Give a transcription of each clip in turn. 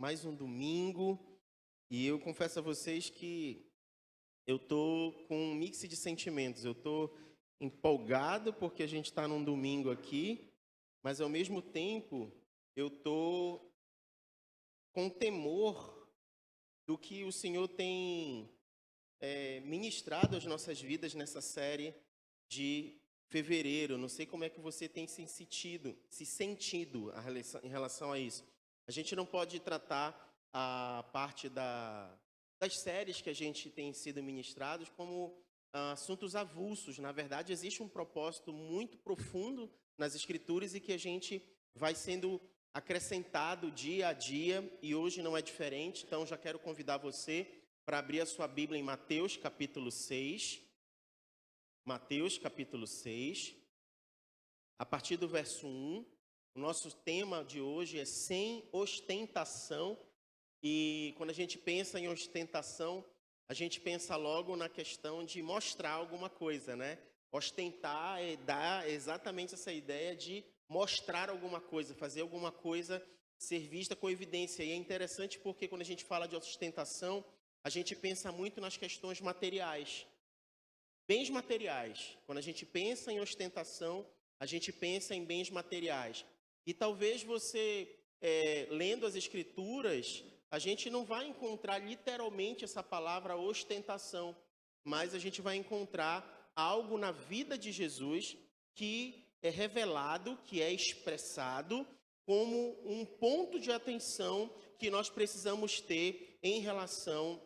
mais um domingo e eu confesso a vocês que eu tô com um mix de sentimentos. Eu tô empolgado porque a gente está num domingo aqui, mas ao mesmo tempo eu tô com temor do que o Senhor tem ministrado às nossas vidas nessa série de fevereiro. Não sei como é que você tem se sentido em relação a isso. A gente não pode tratar a parte das séries que a gente tem sido ministrados como assuntos avulsos. Na verdade, existe um propósito muito profundo nas Escrituras e que a gente vai sendo acrescentado dia a dia, e hoje não é diferente. Então, já quero convidar você para abrir a sua Bíblia em Mateus capítulo 6. Mateus capítulo 6, a partir do verso 1. O nosso tema de hoje é sem ostentação. E quando a gente pensa em ostentação, a gente pensa logo na questão de mostrar alguma coisa, né? Ostentar dá exatamente essa ideia de mostrar alguma coisa, fazer alguma coisa ser vista com evidência. E é interessante porque quando a gente fala de ostentação, a gente pensa muito nas questões materiais, bens materiais. Quando a gente pensa em ostentação, a gente pensa em bens materiais. E talvez você, lendo as Escrituras, a gente não vai encontrar literalmente essa palavra ostentação, mas a gente vai encontrar algo na vida de Jesus que é revelado, que é expressado como um ponto de atenção que nós precisamos ter em relação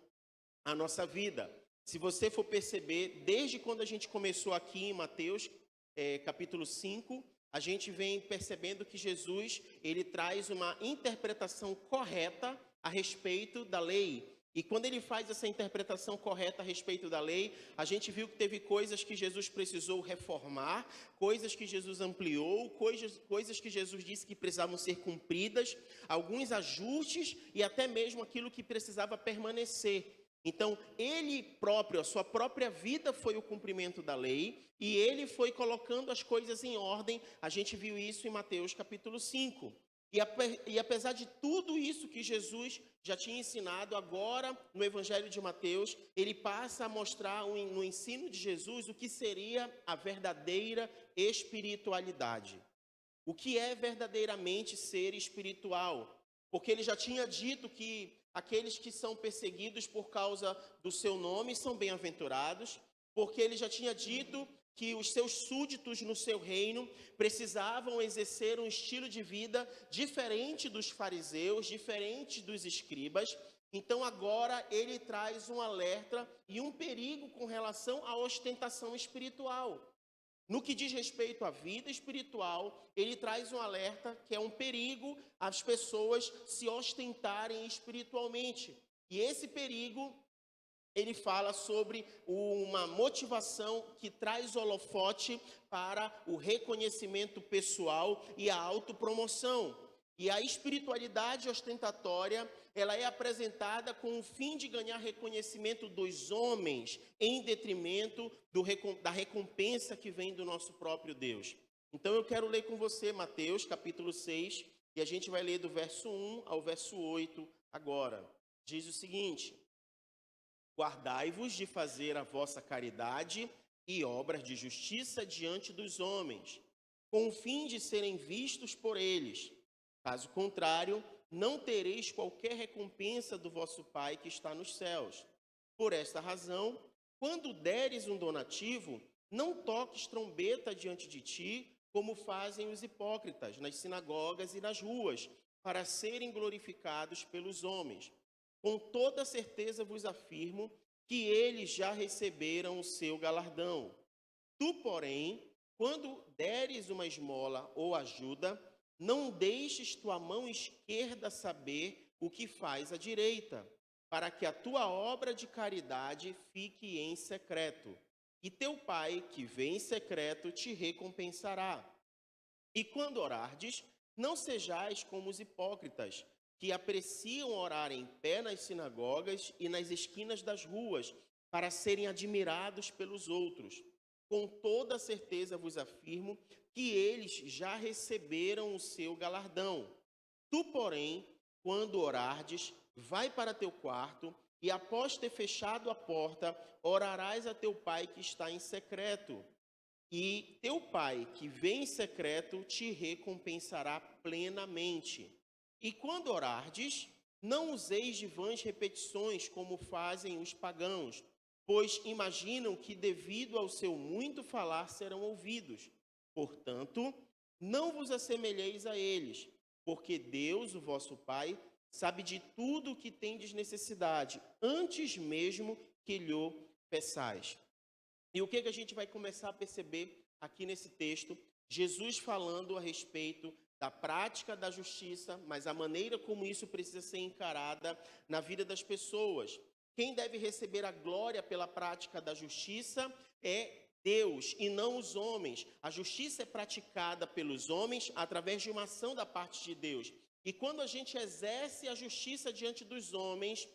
à nossa vida. Se você for perceber, desde quando a gente começou aqui em Mateus, capítulo 5, a gente vem percebendo que Jesus, ele traz uma interpretação correta a respeito da lei. E quando ele faz essa interpretação correta a respeito da lei, a gente viu que teve coisas que Jesus precisou reformar, coisas que Jesus ampliou, coisas que Jesus disse que precisavam ser cumpridas, alguns ajustes e até mesmo aquilo que precisava permanecer. Então, ele próprio, a sua própria vida foi o cumprimento da lei, e ele foi colocando as coisas em ordem. A gente viu isso em Mateus capítulo 5. E apesar de tudo isso que Jesus já tinha ensinado, agora no Evangelho de Mateus, ele passa a mostrar no ensino de Jesus o que seria a verdadeira espiritualidade. O que é verdadeiramente ser espiritual? Porque ele já tinha dito que aqueles que são perseguidos por causa do seu nome são bem-aventurados, porque ele já tinha dito que os seus súditos no seu reino precisavam exercer um estilo de vida diferente dos fariseus, diferente dos escribas. Então agora ele traz um alerta e um perigo com relação à ostentação espiritual. No que diz respeito à vida espiritual, ele traz um alerta que é um perigo às pessoas se ostentarem espiritualmente. E esse perigo, ele fala sobre uma motivação que traz holofote para o reconhecimento pessoal e a autopromoção. E a espiritualidade ostentatória, ela é apresentada com o fim de ganhar reconhecimento dos homens, em detrimento da recompensa que vem do nosso próprio Deus. Então eu quero ler com você Mateus capítulo 6, e a gente vai ler do verso 1 ao verso 8 agora. Diz o seguinte: guardai-vos de fazer a vossa caridade e obras de justiça diante dos homens, com o fim de serem vistos por eles. Caso contrário, não tereis qualquer recompensa do vosso Pai que está nos céus. Por esta razão, quando deres um donativo, não toques trombeta diante de ti, como fazem os hipócritas nas sinagogas e nas ruas, para serem glorificados pelos homens. Com toda certeza vos afirmo que eles já receberam o seu galardão. Tu, porém, quando deres uma esmola ou ajuda, não deixes tua mão esquerda saber o que faz a direita, para que a tua obra de caridade fique em secreto. E teu Pai, que vê em secreto, te recompensará. E quando orardes, não sejais como os hipócritas, que apreciam orar em pé nas sinagogas e nas esquinas das ruas, para serem admirados pelos outros. Com toda certeza vos afirmo que eles já receberam o seu galardão. Tu, porém, quando orardes, vai para teu quarto, e após ter fechado a porta, orarás a teu pai que está em secreto. E teu pai que vê em secreto te recompensará plenamente. E quando orardes, não useis de vãs repetições como fazem os pagãos, pois imaginam que devido ao seu muito falar serão ouvidos. Portanto, não vos assemelheis a eles, porque Deus, o vosso Pai, sabe de tudo o que tendes necessidade, antes mesmo que lhe peçais. E o que a gente vai começar a perceber aqui nesse texto? Jesus falando a respeito da prática da justiça, mas a maneira como isso precisa ser encarada na vida das pessoas. Quem deve receber a glória pela prática da justiça é Deus e não os homens. A justiça é praticada pelos homens através de uma ação da parte de Deus. E quando a gente exerce a justiça diante dos homens,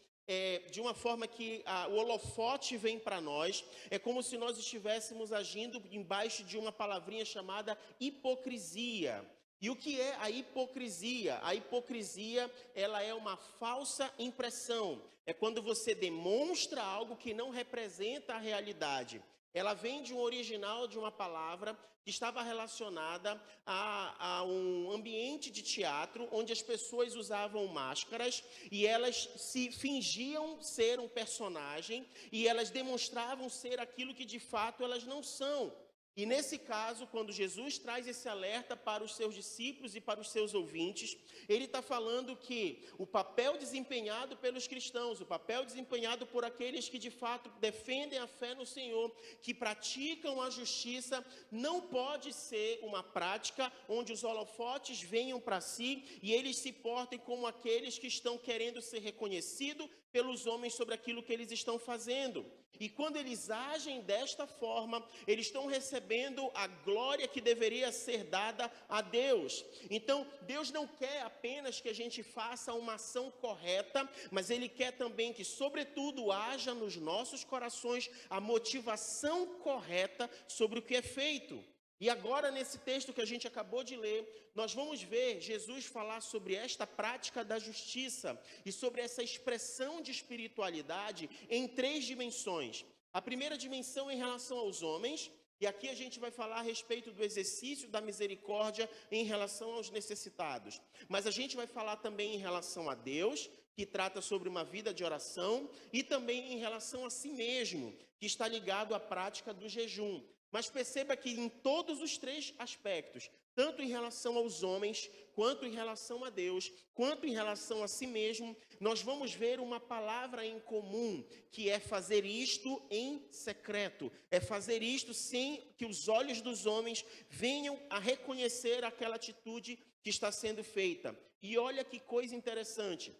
de uma forma que o holofote vem para nós, é como se nós estivéssemos agindo embaixo de uma palavrinha chamada hipocrisia. E o que é a hipocrisia? A hipocrisia, ela é uma falsa impressão. É quando você demonstra algo que não representa a realidade. Ela vem de um original de uma palavra que estava relacionada a um ambiente de teatro, onde as pessoas usavam máscaras e elas se fingiam ser um personagem e elas demonstravam ser aquilo que de fato elas não são. E nesse caso, quando Jesus traz esse alerta para os seus discípulos e para os seus ouvintes, ele está falando que o papel desempenhado pelos cristãos, o papel desempenhado por aqueles que de fato defendem a fé no Senhor, que praticam a justiça, não pode ser uma prática onde os holofotes venham para si e eles se portem como aqueles que estão querendo ser reconhecidos pelos homens sobre aquilo que eles estão fazendo. E quando eles agem desta forma, eles estão recebendo a glória que deveria ser dada a Deus. Então, Deus não quer apenas que a gente faça uma ação correta, mas Ele quer também que, sobretudo, haja nos nossos corações a motivação correta sobre o que é feito. E agora, nesse texto que a gente acabou de ler, nós vamos ver Jesus falar sobre esta prática da justiça e sobre essa expressão de espiritualidade em 3 dimensões. A primeira dimensão em relação aos homens, e aqui a gente vai falar a respeito do exercício da misericórdia em relação aos necessitados. Mas a gente vai falar também em relação a Deus, que trata sobre uma vida de oração, e também em relação a si mesmo, que está ligado à prática do jejum. Mas perceba que em todos os 3 aspectos, tanto em relação aos homens, quanto em relação a Deus, quanto em relação a si mesmo, nós vamos ver uma palavra em comum, que é fazer isto em secreto. É fazer isto sem que os olhos dos homens venham a reconhecer aquela atitude que está sendo feita. E olha que coisa interessante.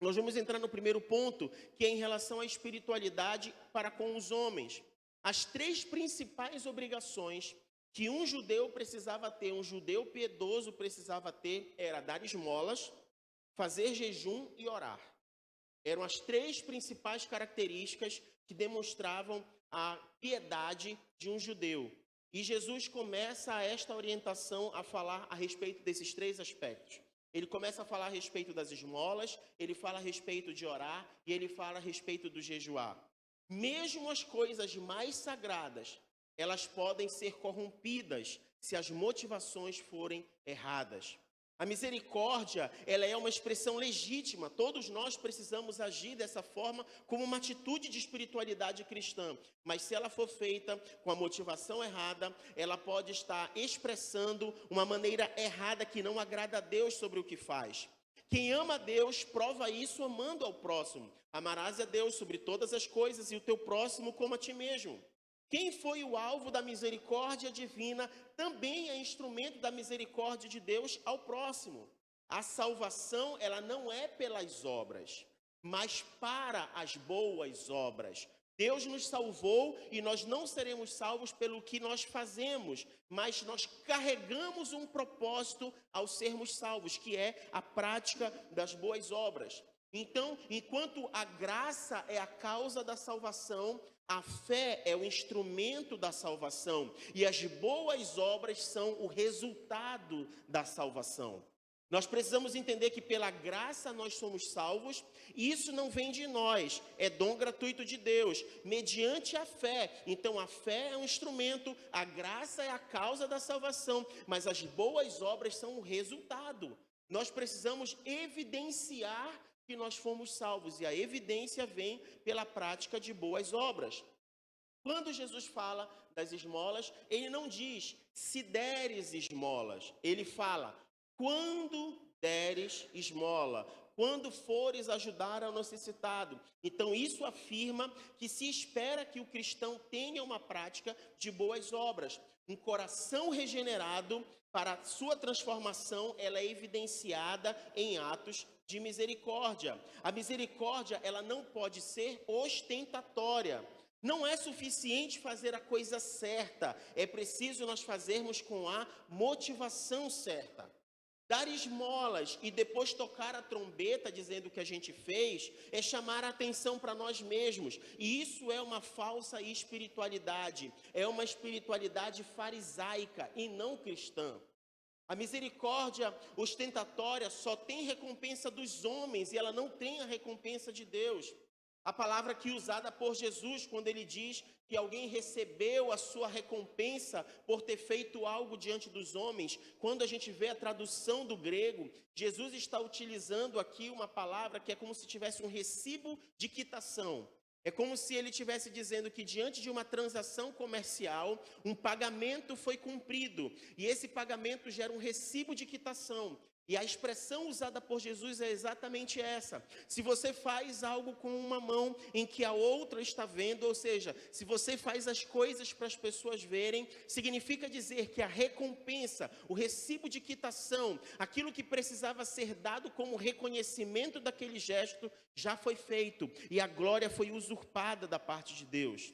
Nós vamos entrar no primeiro ponto, que é em relação à espiritualidade para com os homens. As 3 principais obrigações que um judeu precisava ter, um judeu piedoso precisava ter, era dar esmolas, fazer jejum e orar. Eram as 3 principais características que demonstravam a piedade de um judeu. E Jesus começa esta orientação a falar a respeito desses 3 aspectos. Ele começa a falar a respeito das esmolas, ele fala a respeito de orar e ele fala a respeito do jejuar. Mesmo as coisas mais sagradas, elas podem ser corrompidas se as motivações forem erradas. A misericórdia, ela é uma expressão legítima. Todos nós precisamos agir dessa forma como uma atitude de espiritualidade cristã. Mas se ela for feita com a motivação errada, ela pode estar expressando uma maneira errada que não agrada a Deus sobre o que faz. Quem ama a Deus prova isso amando ao próximo. Amarás a Deus sobre todas as coisas e o teu próximo como a ti mesmo. Quem foi o alvo da misericórdia divina também é instrumento da misericórdia de Deus ao próximo. A salvação, ela não é pelas obras, mas para as boas obras. Deus nos salvou e nós não seremos salvos pelo que nós fazemos, mas nós carregamos um propósito ao sermos salvos, que é a prática das boas obras. Então, enquanto a graça é a causa da salvação, a fé é o instrumento da salvação e as boas obras são o resultado da salvação. Nós precisamos entender que pela graça nós somos salvos, e isso não vem de nós, é dom gratuito de Deus, mediante a fé. Então a fé é um instrumento, a graça é a causa da salvação, mas as boas obras são o resultado. Nós precisamos evidenciar que nós fomos salvos, e a evidência vem pela prática de boas obras. Quando Jesus fala das esmolas, ele não diz, se deres esmolas, ele fala, quando deres esmola, quando fores ajudar ao necessitado. Então isso afirma que se espera que o cristão tenha uma prática de boas obras. Um coração regenerado, para sua transformação, ela é evidenciada em atos de misericórdia. A misericórdia, ela não pode ser ostentatória. Não é suficiente fazer a coisa certa, é preciso nós fazermos com a motivação certa. Dar esmolas e depois tocar a trombeta dizendo o que a gente fez é chamar a atenção para nós mesmos. E isso é uma falsa espiritualidade, é uma espiritualidade farisaica e não cristã. A misericórdia ostentatória só tem recompensa dos homens e ela não tem a recompensa de Deus. A palavra aqui usada por Jesus, quando ele diz que alguém recebeu a sua recompensa por ter feito algo diante dos homens, quando a gente vê a tradução do grego, Jesus está utilizando aqui uma palavra que é como se tivesse um recibo de quitação. É como se ele estivesse dizendo que diante de uma transação comercial, um pagamento foi cumprido, e esse pagamento gera um recibo de quitação. E a expressão usada por Jesus é exatamente essa. Se você faz algo com uma mão em que a outra está vendo, ou seja, se você faz as coisas para as pessoas verem, significa dizer que a recompensa, o recibo de quitação, aquilo que precisava ser dado como reconhecimento daquele gesto, já foi feito e a glória foi usurpada da parte de Deus.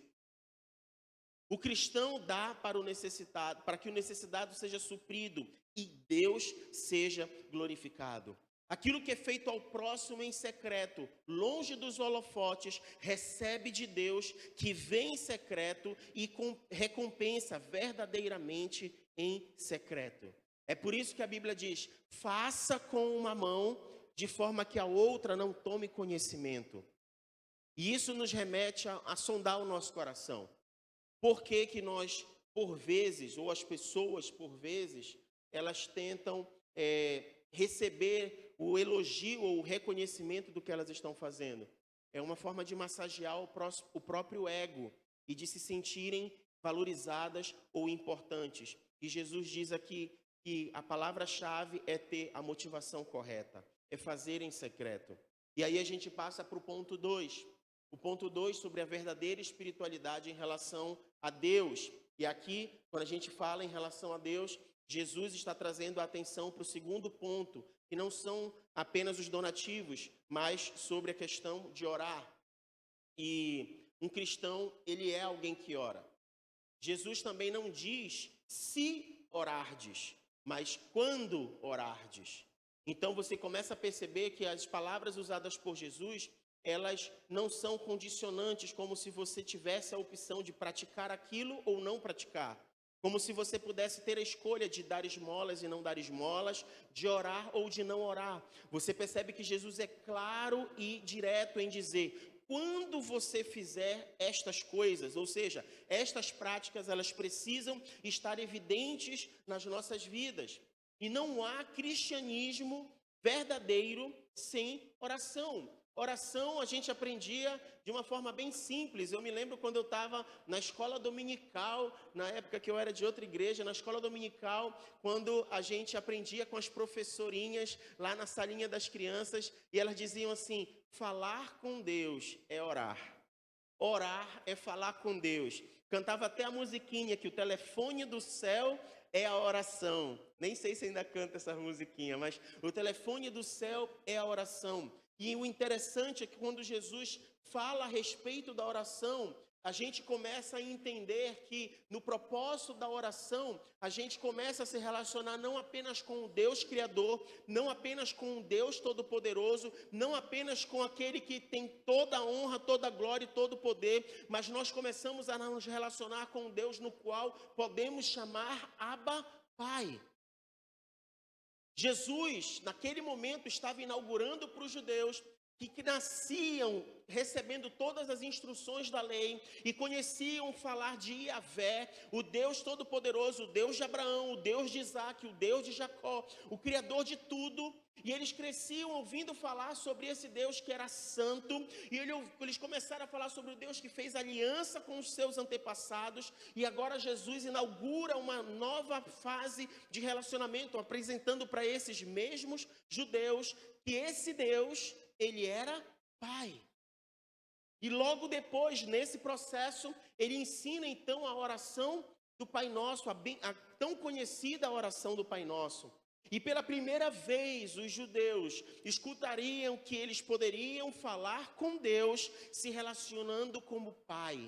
O cristão dá para o necessitado, para que o necessitado seja suprido e Deus seja glorificado. Aquilo que é feito ao próximo em secreto, longe dos holofotes, recebe de Deus, que vem em secreto e recompensa verdadeiramente em secreto. É por isso que a Bíblia diz, faça com uma mão, de forma que a outra não tome conhecimento. E isso nos remete a sondar o nosso coração. Por que que nós, por vezes, ou as pessoas, por vezes, elas tentam receber o elogio ou o reconhecimento do que elas estão fazendo? É uma forma de massagear o próprio ego e de se sentirem valorizadas ou importantes. E Jesus diz aqui que a palavra-chave é ter a motivação correta, é fazer em secreto. E aí a gente passa para o ponto 2. O ponto 2 sobre a verdadeira espiritualidade em relação a Deus. E aqui, quando a gente fala em relação a Deus, Jesus está trazendo a atenção para o segundo ponto, que não são apenas os donativos, mas sobre a questão de orar. E um cristão, ele é alguém que ora. Jesus também não diz se orardes, mas quando orardes. Então você começa a perceber que as palavras usadas por Jesus, elas não são condicionantes, como se você tivesse a opção de praticar aquilo ou não praticar. Como se você pudesse ter a escolha de dar esmolas e não dar esmolas, de orar ou de não orar. Você percebe que Jesus é claro e direto em dizer, quando você fizer estas coisas, ou seja, estas práticas, elas precisam estar evidentes nas nossas vidas. E não há cristianismo verdadeiro sem oração. Oração a gente aprendia de uma forma bem simples. Eu me lembro quando eu estava na escola dominical, na época que eu era de outra igreja, na escola dominical, quando a gente aprendia com as professorinhas lá na salinha das crianças, e elas diziam assim, falar com Deus é orar. Orar é falar com Deus. Cantava até a musiquinha que o telefone do céu é a oração. Nem sei se ainda canta essa musiquinha, mas o telefone do céu é a oração. E o interessante é que quando Jesus fala a respeito da oração, a gente começa a entender que no propósito da oração, a gente começa a se relacionar não apenas com o Deus Criador, não apenas com o Deus Todo-Poderoso, não apenas com aquele que tem toda a honra, toda a glória e todo o poder, mas nós começamos a nos relacionar com o Deus no qual podemos chamar Abba Pai. Jesus, naquele momento, estava inaugurando para os judeus que nasciam recebendo todas as instruções da lei e conheciam falar de Yahvé, o Deus Todo-Poderoso, o Deus de Abraão, o Deus de Isaac, o Deus de Jacó, o Criador de tudo. E eles cresciam ouvindo falar sobre esse Deus que era santo, e eles começaram a falar sobre o Deus que fez aliança com os seus antepassados, e agora Jesus inaugura uma nova fase de relacionamento, apresentando para esses mesmos judeus que esse Deus, ele era Pai. E logo depois, nesse processo, ele ensina então a oração do Pai Nosso, a tão conhecida oração do Pai Nosso. E pela primeira vez os judeus escutariam que eles poderiam falar com Deus se relacionando como Pai.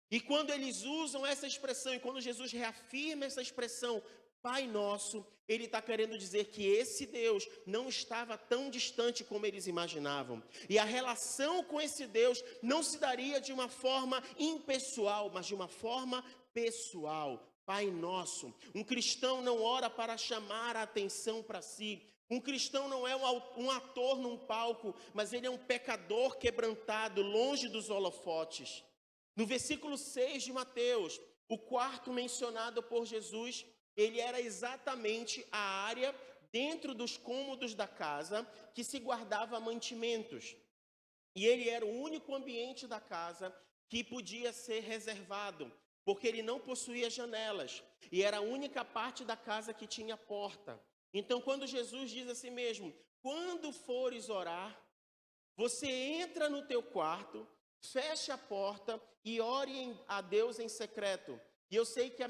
E quando eles usam essa expressão, e quando Jesus reafirma essa expressão, Pai Nosso, ele está querendo dizer que esse Deus não estava tão distante como eles imaginavam. E a relação com esse Deus não se daria de uma forma impessoal, mas de uma forma pessoal. Pai Nosso. Um cristão não ora para chamar a atenção para si. Um cristão não é um ator num palco, mas ele é um pecador quebrantado, longe dos holofotes. No versículo 6 de Mateus, o quarto mencionado por Jesus, ele era exatamente a área dentro dos cômodos da casa que se guardava mantimentos. E ele era o único ambiente da casa que podia ser reservado, porque ele não possuía janelas. E era a única parte da casa que tinha porta. Então, quando Jesus diz a si mesmo, quando fores orar, você entra no teu quarto, fecha a porta e ore a Deus em secreto. E eu sei que a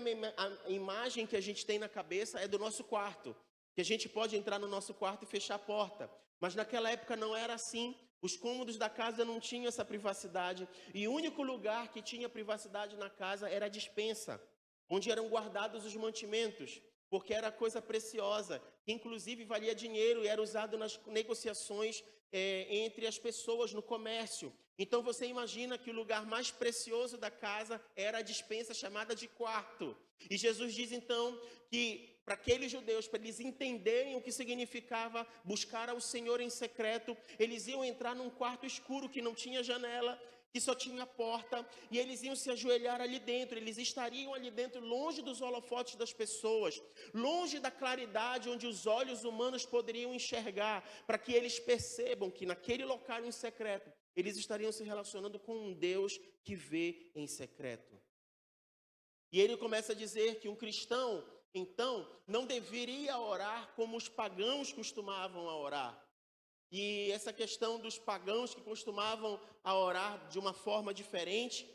imagem que a gente tem na cabeça é do nosso quarto, que a gente pode entrar no nosso quarto e fechar a porta. Mas naquela época não era assim. Os cômodos da casa não tinham essa privacidade. E o único lugar que tinha privacidade na casa era a despensa, onde eram guardados os mantimentos, porque era coisa preciosa, que inclusive valia dinheiro e era usado nas negociações entre as pessoas no comércio. Então você imagina que o lugar mais precioso da casa era a despensa chamada de quarto. E Jesus diz então que para aqueles judeus, para eles entenderem o que significava buscar ao Senhor em secreto, eles iam entrar num quarto escuro que não tinha janela, que só tinha porta, e eles iam se ajoelhar ali dentro, eles estariam ali dentro, longe dos holofotes das pessoas, longe da claridade onde os olhos humanos poderiam enxergar, para que eles percebam que naquele local em secreto, eles estariam se relacionando com um Deus que vê em secreto. E ele começa a dizer que um cristão, então, não deveria orar como os pagãos costumavam a orar. E essa questão dos pagãos que costumavam a orar de uma forma diferente,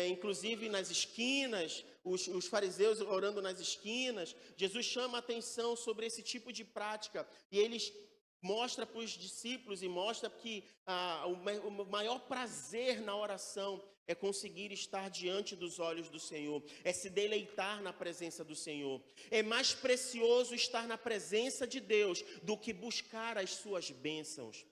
inclusive nas esquinas, os fariseus orando nas esquinas, Jesus chama a atenção sobre esse tipo de prática. E eles mostra para os discípulos e mostra que o maior prazer na oração é conseguir estar diante dos olhos do Senhor, é se deleitar na presença do Senhor. É mais precioso estar na presença de Deus do que buscar as suas bênçãos.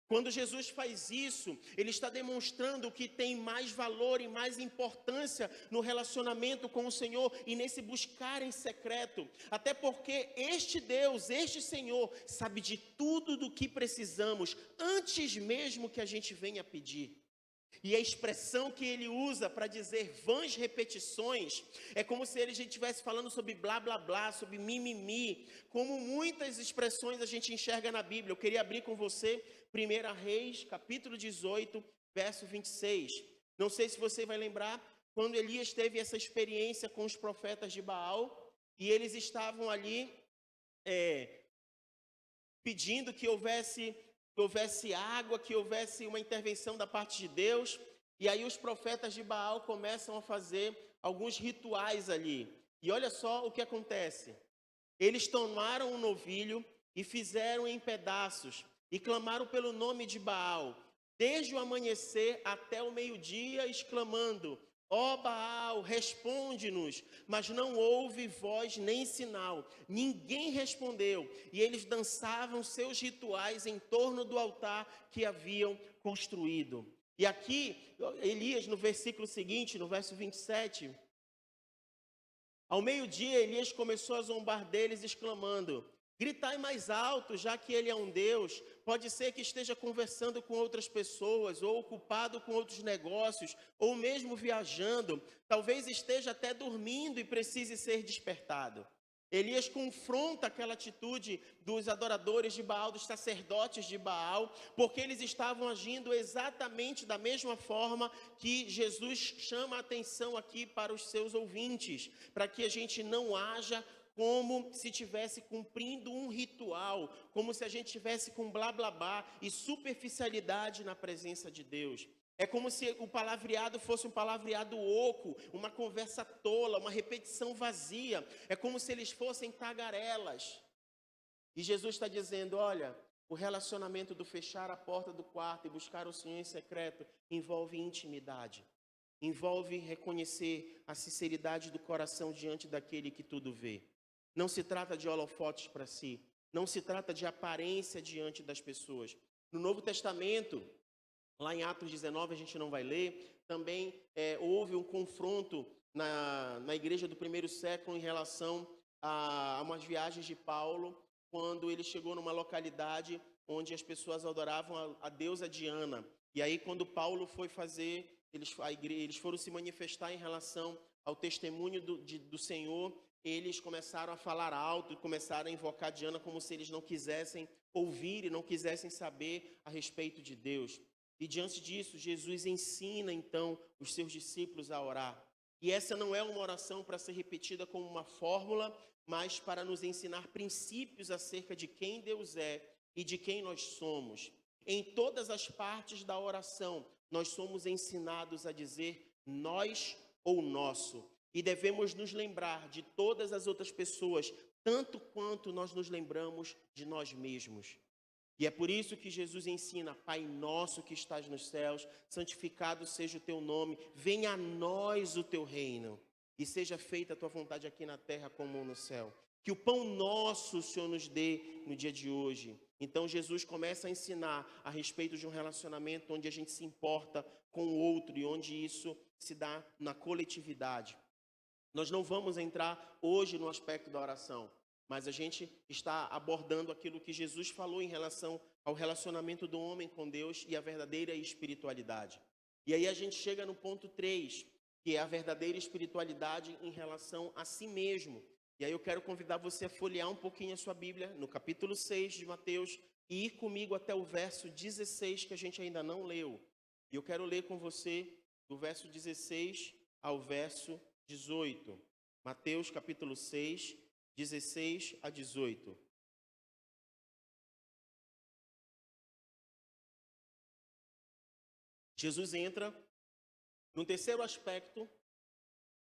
Quando Jesus faz isso, ele está demonstrando que tem mais valor e mais importância no relacionamento com o Senhor e nesse buscar em secreto. Até porque este Deus, este Senhor, sabe de tudo do que precisamos, antes mesmo que a gente venha pedir. E a expressão que ele usa para dizer vãs repetições é como se ele estivesse falando sobre blá blá blá, sobre mimimi, como muitas expressões a gente enxerga na Bíblia. Eu queria abrir com você 1 Reis, capítulo 18, verso 26. Não sei se você vai lembrar, quando Elias teve essa experiência com os profetas de Baal, e eles estavam ali pedindo que houvesse água, que houvesse uma intervenção da parte de Deus. E aí os profetas de Baal começam a fazer alguns rituais ali. E olha só o que acontece. Eles tomaram um novilho e fizeram em pedaços e clamaram pelo nome de Baal, desde o amanhecer até o meio-dia, exclamando: ó Baal, responde-nos. Mas não houve voz nem sinal, ninguém respondeu. E eles dançavam seus rituais em torno do altar que haviam construído. E aqui, Elias, no versículo seguinte, no verso 27, ao meio-dia, Elias começou a zombar deles, exclamando: Gritai mais alto, já que ele é um Deus. Pode ser que esteja conversando com outras pessoas, ou ocupado com outros negócios, ou mesmo viajando. Talvez esteja até dormindo e precise ser despertado. Elias confronta aquela atitude dos adoradores de Baal, dos sacerdotes de Baal, porque eles estavam agindo exatamente da mesma forma que Jesus chama a atenção aqui para os seus ouvintes, para que a gente não haja como se estivesse cumprindo um ritual, como se a gente estivesse com blá blá blá e superficialidade na presença de Deus. É como se o palavreado fosse um palavreado oco, uma conversa tola, uma repetição vazia. É como se eles fossem tagarelas. E Jesus está dizendo, olha, o relacionamento do fechar a porta do quarto e buscar o Senhor em secreto envolve intimidade. Envolve reconhecer a sinceridade do coração diante daquele que tudo vê. Não se trata de holofotes para si. Não se trata de aparência diante das pessoas. No Novo Testamento, lá em Atos 19, a gente não vai ler, também houve um confronto na igreja do primeiro século em relação a umas viagens de Paulo, quando ele chegou numa localidade onde as pessoas adoravam a deusa Diana. E aí, quando Paulo foi fazer, eles foram se manifestar em relação ao testemunho do Senhor, eles começaram a falar alto, começaram a invocar Diana como se eles não quisessem ouvir e não quisessem saber a respeito de Deus. E diante disso, Jesus ensina então os seus discípulos a orar. E essa não é uma oração para ser repetida como uma fórmula, mas para nos ensinar princípios acerca de quem Deus é e de quem nós somos. Em todas as partes da oração, nós somos ensinados a dizer nós ou nosso. E devemos nos lembrar de todas as outras pessoas, tanto quanto nós nos lembramos de nós mesmos. E é por isso que Jesus ensina, Pai nosso que estás nos céus, santificado seja o teu nome, venha a nós o teu reino, e seja feita a tua vontade aqui na terra como no céu. Que o pão nosso o Senhor nos dê no dia de hoje. Então Jesus começa a ensinar a respeito de um relacionamento onde a gente se importa com o outro e onde isso se dá na coletividade. Nós não vamos entrar hoje no aspecto da oração, mas a gente está abordando aquilo que Jesus falou em relação ao relacionamento do homem com Deus e a verdadeira espiritualidade. E aí a gente chega no ponto 3, que é a verdadeira espiritualidade em relação a si mesmo. E aí eu quero convidar você a folhear um pouquinho a sua Bíblia, no capítulo 6 de Mateus, e ir comigo até o verso 16, que a gente ainda não leu. E eu quero ler com você do verso 16 ao verso 18. Mateus capítulo 6, 16 a 18. Jesus entra no terceiro aspecto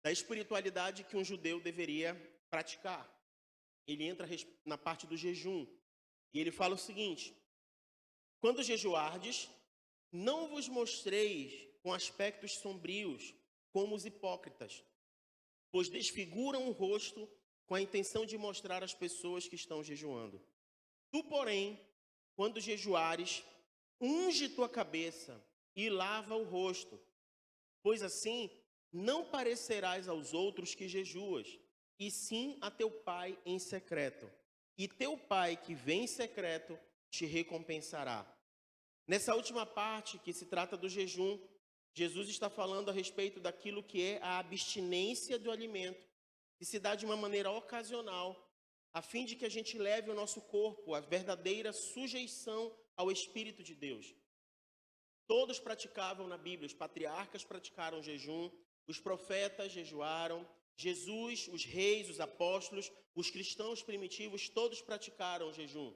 da espiritualidade que um judeu deveria praticar. Ele entra na parte do jejum. E ele fala o seguinte: quando jejuardes, não vos mostreis com aspectos sombrios, como os hipócritas, pois desfiguram o rosto com a intenção de mostrar às pessoas que estão jejuando. Tu, porém, quando jejuares, unge tua cabeça e lava o rosto, pois assim não parecerás aos outros que jejuas, e sim a teu pai em secreto. E teu pai que vem em secreto te recompensará. Nessa última parte, que se trata do jejum, Jesus está falando a respeito daquilo que é a abstinência do alimento, que se dá de uma maneira ocasional, a fim de que a gente leve o nosso corpo à verdadeira sujeição ao Espírito de Deus. Todos praticavam na Bíblia, os patriarcas praticaram jejum, os profetas jejuaram, Jesus, os reis, os apóstolos, os cristãos primitivos, todos praticaram jejum.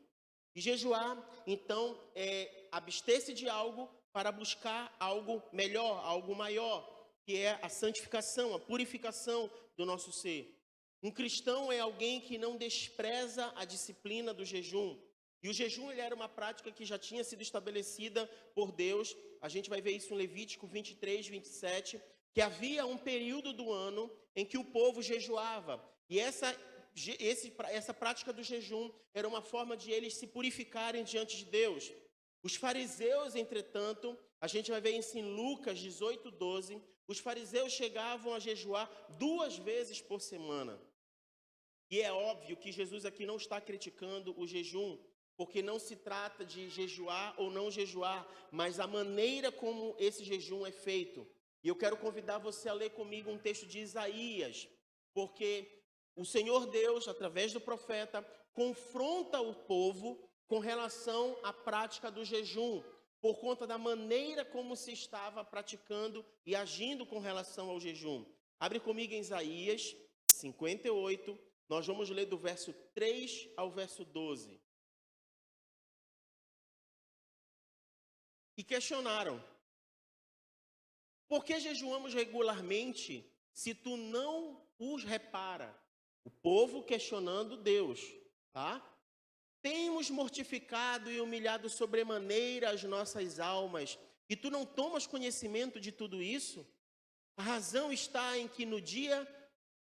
E jejuar, então, é abster-se de algo para buscar algo melhor, algo maior, que é a santificação, a purificação do nosso ser. Um cristão é alguém que não despreza a disciplina do jejum. E o jejum ele era uma prática que já tinha sido estabelecida por Deus. A gente vai ver isso em Levítico 23, 27, que havia um período do ano em que o povo jejuava. E essa prática do jejum era uma forma de eles se purificarem diante de Deus. Os fariseus, entretanto, a gente vai ver isso em Lucas 18, 12, os fariseus chegavam a jejuar 2 vezes por semana. E é óbvio que Jesus aqui não está criticando o jejum, porque não se trata de jejuar ou não jejuar, mas a maneira como esse jejum é feito. E eu quero convidar você a ler comigo um texto de Isaías, porque o Senhor Deus, através do profeta, confronta o povo com relação à prática do jejum, por conta da maneira como se estava praticando e agindo com relação ao jejum. Abre comigo em Isaías 58, nós vamos ler do verso 3 ao verso 12. E questionaram: por que jejuamos regularmente se tu não os repara? O povo questionando Deus, tá? Temos mortificado e humilhado sobremaneira as nossas almas, e tu não tomas conhecimento de tudo isso? A razão está em que no dia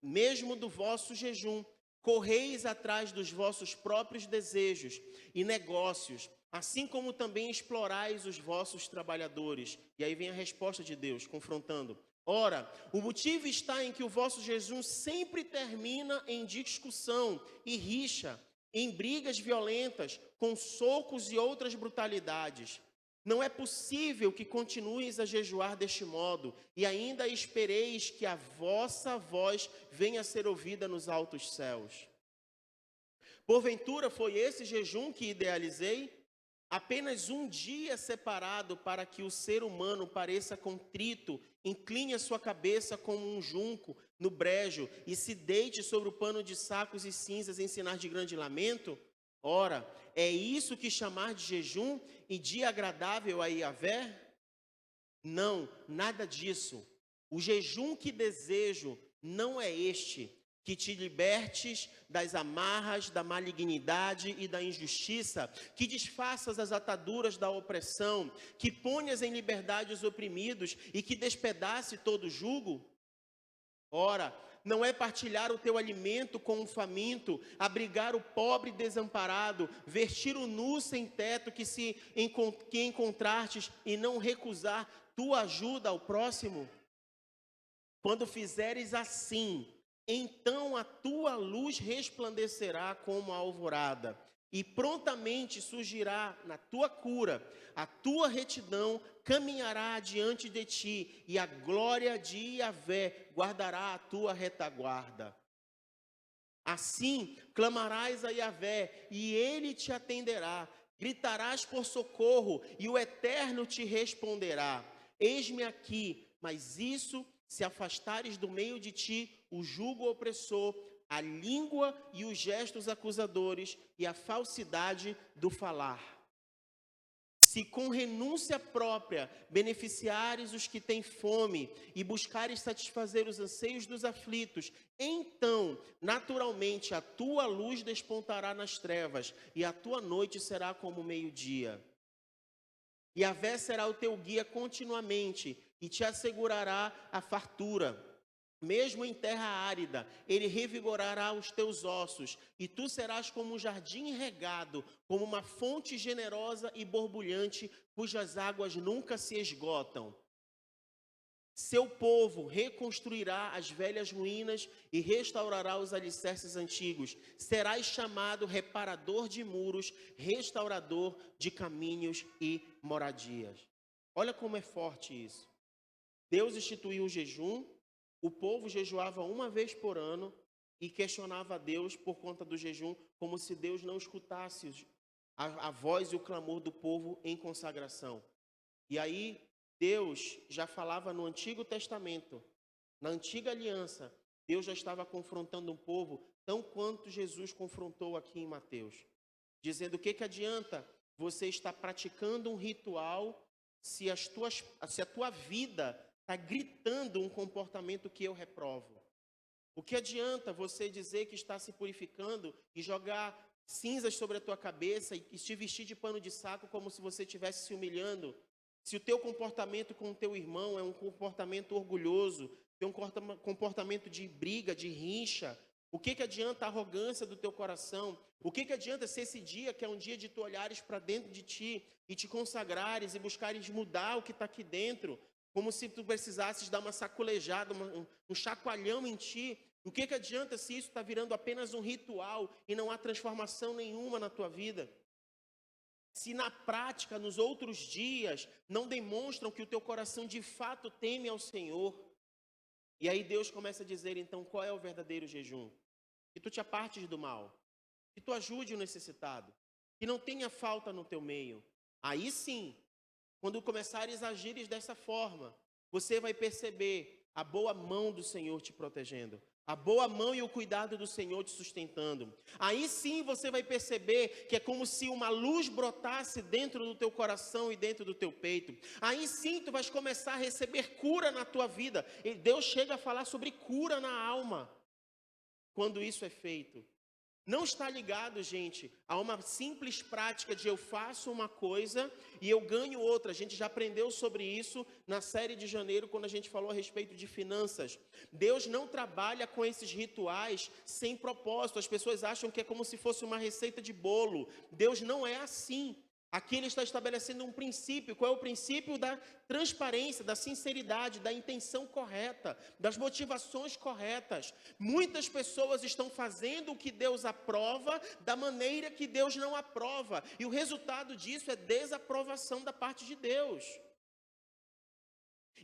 mesmo do vosso jejum, correis atrás dos vossos próprios desejos e negócios, assim como também explorais os vossos trabalhadores. E aí vem a resposta de Deus, confrontando. Ora, o motivo está em que o vosso jejum sempre termina em discussão e rixa, em brigas violentas, com socos e outras brutalidades. Não é possível que continueis a jejuar deste modo, e ainda espereis que a vossa voz venha a ser ouvida nos altos céus. Porventura foi esse jejum que idealizei? Apenas um dia separado para que o ser humano pareça contrito, incline a sua cabeça como um junco no brejo e se deite sobre o pano de sacos e cinzas em sinais de grande lamento? Ora, é isso que chamar de jejum e dia agradável a Yahvé? Não, nada disso. O jejum que desejo não é este, que te libertes das amarras da malignidade e da injustiça, que desfaças as ataduras da opressão, que ponhas em liberdade os oprimidos e que despedace todo jugo? Ora, não é partilhar o teu alimento com o faminto, abrigar o pobre desamparado, vestir o nu sem teto que encontrastes e não recusar tua ajuda ao próximo? Quando fizeres assim, então a tua luz resplandecerá como a alvorada, e prontamente surgirá na tua cura, a tua retidão caminhará diante de ti, e a glória de Yahvé guardará a tua retaguarda. Assim clamarás a Yahvé, e ele te atenderá, gritarás por socorro, e o Eterno te responderá. Eis-me aqui, mas isso, se afastares do meio de ti o jugo opressor, a língua e os gestos acusadores e a falsidade do falar. Se com renúncia própria beneficiares os que têm fome e buscares satisfazer os anseios dos aflitos, então, naturalmente, a tua luz despontará nas trevas e a tua noite será como o meio-dia. Yahvé será o teu guia continuamente e te assegurará a fartura. Mesmo em terra árida, ele revigorará os teus ossos, e tu serás como um jardim regado, como uma fonte generosa e borbulhante, cujas águas nunca se esgotam. Seu povo reconstruirá as velhas ruínas e restaurará os alicerces antigos. Serás chamado reparador de muros, restaurador de caminhos e moradias. Olha como é forte isso. Deus instituiu o jejum. O povo jejuava uma vez por ano e questionava a Deus por conta do jejum, como se Deus não escutasse a voz e o clamor do povo em consagração. E aí, Deus já falava no Antigo Testamento, na Antiga Aliança, Deus já estava confrontando um povo, tão quanto Jesus confrontou aqui em Mateus, dizendo: o que adianta você estar praticando um ritual se a tua vida está gritando um comportamento que eu reprovo? O que adianta você dizer que está se purificando e jogar cinzas sobre a tua cabeça e te vestir de pano de saco como se você estivesse se humilhando, se o teu comportamento com o teu irmão é um comportamento orgulhoso, é um comportamento de briga, de rincha? O que adianta a arrogância do teu coração? O que adianta se esse dia, que é um dia de tu olhares para dentro de ti e te consagrares e buscares mudar o que está aqui dentro, como se tu precisasses dar uma sacolejada, um chacoalhão em ti, O que adianta se isso está virando apenas um ritual e não há transformação nenhuma na tua vida? Se na prática, nos outros dias, não demonstram que o teu coração de fato teme ao Senhor. E aí Deus começa a dizer, então, qual é o verdadeiro jejum? Que tu te apartes do mal, que tu ajude o necessitado, que não tenha falta no teu meio. Aí sim, quando começares a agires dessa forma, você vai perceber a boa mão do Senhor te protegendo, a boa mão e o cuidado do Senhor te sustentando. Aí sim você vai perceber que é como se uma luz brotasse dentro do teu coração e dentro do teu peito. Aí sim tu vais começar a receber cura na tua vida. E Deus chega a falar sobre cura na alma, quando isso é feito. Não está ligado, gente, a uma simples prática de eu faço uma coisa e eu ganho outra. A gente já aprendeu sobre isso na série de janeiro, quando a gente falou a respeito de finanças. Deus não trabalha com esses rituais sem propósito. As pessoas acham que é como se fosse uma receita de bolo. Deus não é assim. Aqui ele está estabelecendo um princípio. Qual é o princípio? Da transparência, da sinceridade, da intenção correta, das motivações corretas. Muitas pessoas estão fazendo o que Deus aprova da maneira que Deus não aprova. E o resultado disso é desaprovação da parte de Deus.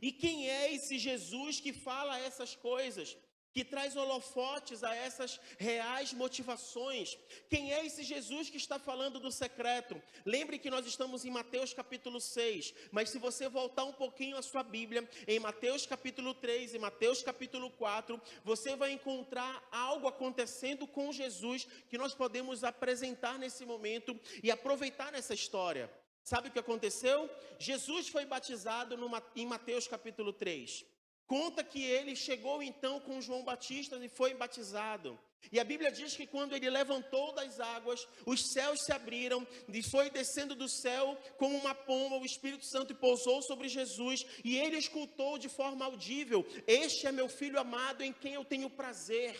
E quem é esse Jesus que fala essas coisas? Que traz holofotes a essas reais motivações? Quem é esse Jesus que está falando do secreto? Lembre que nós estamos em Mateus capítulo 6, mas se você voltar um pouquinho a sua Bíblia, em Mateus capítulo 3 e Mateus capítulo 4, você vai encontrar algo acontecendo com Jesus que nós podemos apresentar nesse momento e aproveitar nessa história. Sabe o que aconteceu? Jesus foi batizado em Mateus capítulo 3. Conta que ele chegou então com João Batista e foi batizado. E a Bíblia diz que quando ele levantou das águas, os céus se abriram e foi descendo do céu como uma pomba, o Espírito Santo pousou sobre Jesus e ele escutou de forma audível: "Este é meu filho amado em quem eu tenho prazer."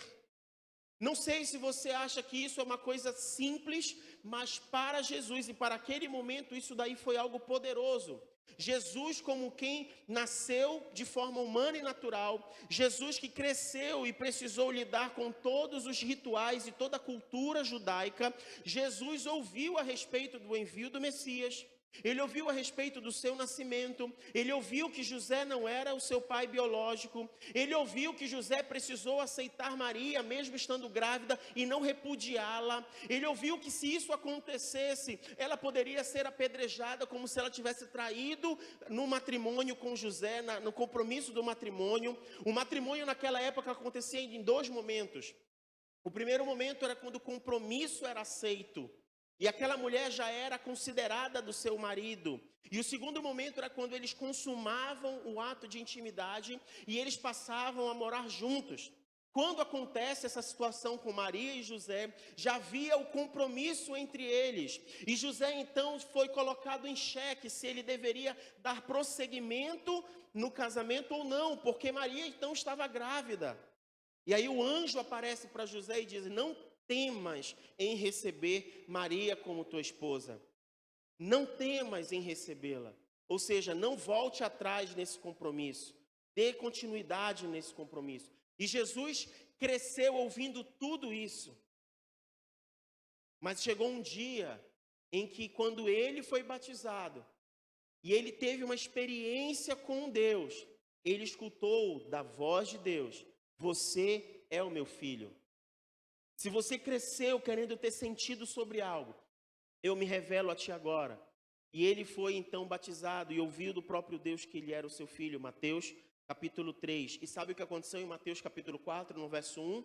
Não sei se você acha que isso é uma coisa simples, mas para Jesus e para aquele momento isso daí foi algo poderoso. Jesus como quem nasceu de forma humana e natural, Jesus que cresceu e precisou lidar com todos os rituais e toda a cultura judaica, Jesus ouviu a respeito do envio do Messias. Ele ouviu a respeito do seu nascimento, ele ouviu que José não era o seu pai biológico, ele ouviu que José precisou aceitar Maria, mesmo estando grávida, e não repudiá-la. Ele ouviu que se isso acontecesse, ela poderia ser apedrejada como se ela tivesse traído no matrimônio com José, no compromisso do matrimônio. O matrimônio naquela época acontecia em dois momentos. O primeiro momento era quando o compromisso era aceito e aquela mulher já era considerada do seu marido. E o segundo momento era quando eles consumavam o ato de intimidade e eles passavam a morar juntos. Quando acontece essa situação com Maria e José, já havia o compromisso entre eles. E José então foi colocado em xeque se ele deveria dar prosseguimento no casamento ou não, porque Maria então estava grávida. E aí o anjo aparece para José e diz: "Não temas em receber Maria como tua esposa. Não temas em recebê-la." Ou seja, não volte atrás nesse compromisso. Dê continuidade nesse compromisso. E Jesus cresceu ouvindo tudo isso. Mas chegou um dia em que, quando ele foi batizado, e ele teve uma experiência com Deus, ele escutou da voz de Deus: "Você é o meu filho." Se você cresceu querendo ter sentido sobre algo, eu me revelo a ti agora. E ele foi então batizado e ouviu do próprio Deus que ele era o seu filho. Mateus capítulo 3. E sabe o que aconteceu em Mateus capítulo 4, no verso 1?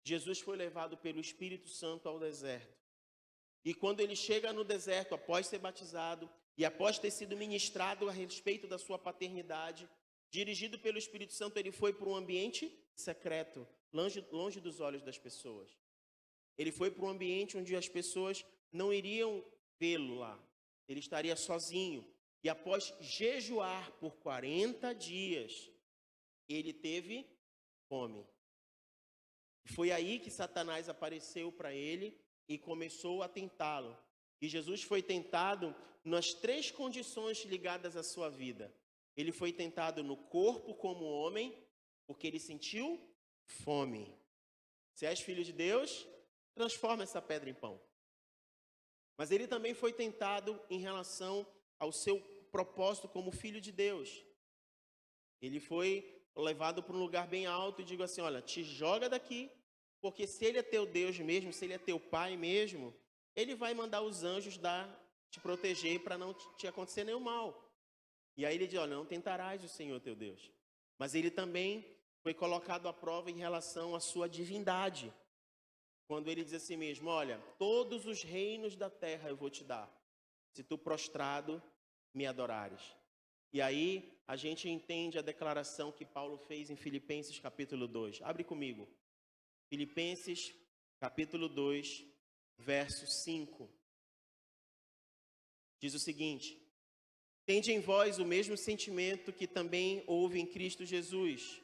Jesus foi levado pelo Espírito Santo ao deserto. E quando ele chega no deserto, após ser batizado e após ter sido ministrado a respeito da sua paternidade, dirigido pelo Espírito Santo, ele foi para um ambiente secreto, longe dos olhos das pessoas. Ele foi para um ambiente onde as pessoas não iriam vê-lo lá. Ele estaria sozinho. E após jejuar por 40 dias, ele teve fome. Foi aí que Satanás apareceu para ele e começou a tentá-lo. E Jesus foi tentado nas três condições ligadas à sua vida. Ele foi tentado no corpo como homem, porque ele sentiu fome. Se és filho de Deus, transforma essa pedra em pão. Mas ele também foi tentado em relação ao seu propósito como filho de Deus. Ele foi levado para um lugar bem alto e digo assim, olha, te joga daqui, porque se ele é teu Deus mesmo, se ele é teu pai mesmo, ele vai mandar os anjos te proteger para não te acontecer nenhum mal. E aí ele diz, olha, não tentarás o Senhor teu Deus. Mas ele também foi colocado à prova em relação à sua divindade. Quando ele diz assim mesmo, olha, todos os reinos da terra eu vou te dar, se tu prostrado me adorares. E aí a gente entende a declaração que Paulo fez em Filipenses capítulo 2. Abre comigo. Filipenses capítulo 2, verso 5. Diz o seguinte: tende em vós o mesmo sentimento que também houve em Cristo Jesus,